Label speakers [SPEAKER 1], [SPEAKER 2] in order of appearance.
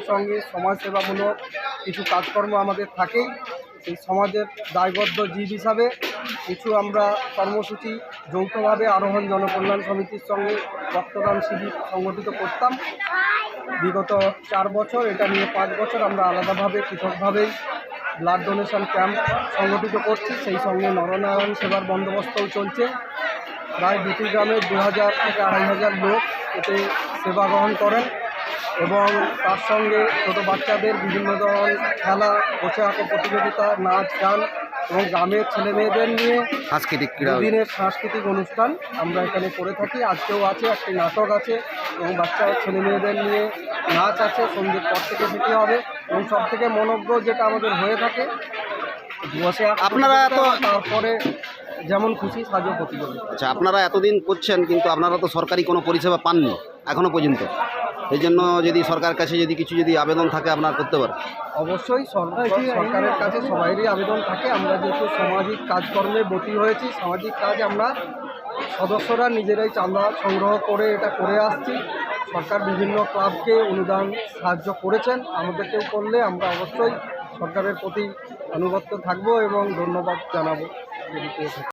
[SPEAKER 1] সঙ্গে সমাজসেবামূলক কিছু কাজকর্ম আমাদের থাকেই। এই সমাজের দায়বদ্ধ জীব হিসাবে কিছু আমরা কর্মসূচি যৌথভাবে আরোহণ জনকল্যাণ সমিতির সঙ্গে রক্তদান শিবির সংগঠিত করতাম। বিগত 4 বছর, এটা নিয়ে 5 বছর আমরা আলাদাভাবে পৃথকভাবেই ব্লাড ডোনেশন ক্যাম্প সংগঠিত করছি। সেই সঙ্গে নরনারায়ণ সেবার বন্দোবস্তও চলছে। প্রায় দুটি গ্রামের 2000 থেকে 2500 লোক এতে সেবা গ্রহণ করেন এবং তার সঙ্গে ছোটো বাচ্চাদের বিভিন্ন ধরনের খেলা, বসে আঁকো প্রতিযোগিতা, নাচ গান এবং গ্রামের ছেলেমেয়েদের নিয়ে
[SPEAKER 2] সাংস্কৃতিক ক্রীড়া
[SPEAKER 1] দিনের সাংস্কৃতিক অনুষ্ঠান আমরা এখানে করে থাকি। আজকেও আছে, একটি নাটক আছে এবং বাচ্চা ছেলেমেয়েদের নিয়ে নাচ আছে। সন্ধ্যের পর থেকে সেটি হবে এবং সবথেকে মনোজ্ঞ যেটা আমাদের হয়ে থাকে বসে
[SPEAKER 2] আপনারা তো
[SPEAKER 1] তারপরে যেমন খুশি সাজো প্রতিযোগিতা।
[SPEAKER 2] আচ্ছা, আপনারা এতদিন করছেন কিন্তু আপনারা তো সরকারি কোনো পরিষেবা পাননি এখনও পর্যন্ত। এই জন্য যদি সরকারের কাছে কিছু আবেদন থাকে আপনারা করতে পারেন।
[SPEAKER 1] অবশ্যই সরকারের কাছে সবাইরই আবেদন থাকে। আমরা যেহেতু সামাজিক কাজকর্মে ব্রতী হয়েছি, সামাজিক কাজ আমরা সদস্যরা নিজেরাই চাঁদা সংগ্রহ করে এটা করে আসছি। সরকার বিভিন্ন ক্লাবকে অনুদান সাহায্য করেছেন, আমাদেরকেও করলে আমরা অবশ্যই সরকারের প্রতি আনুগত্য থাকবো এবং ধন্যবাদ জানাবো।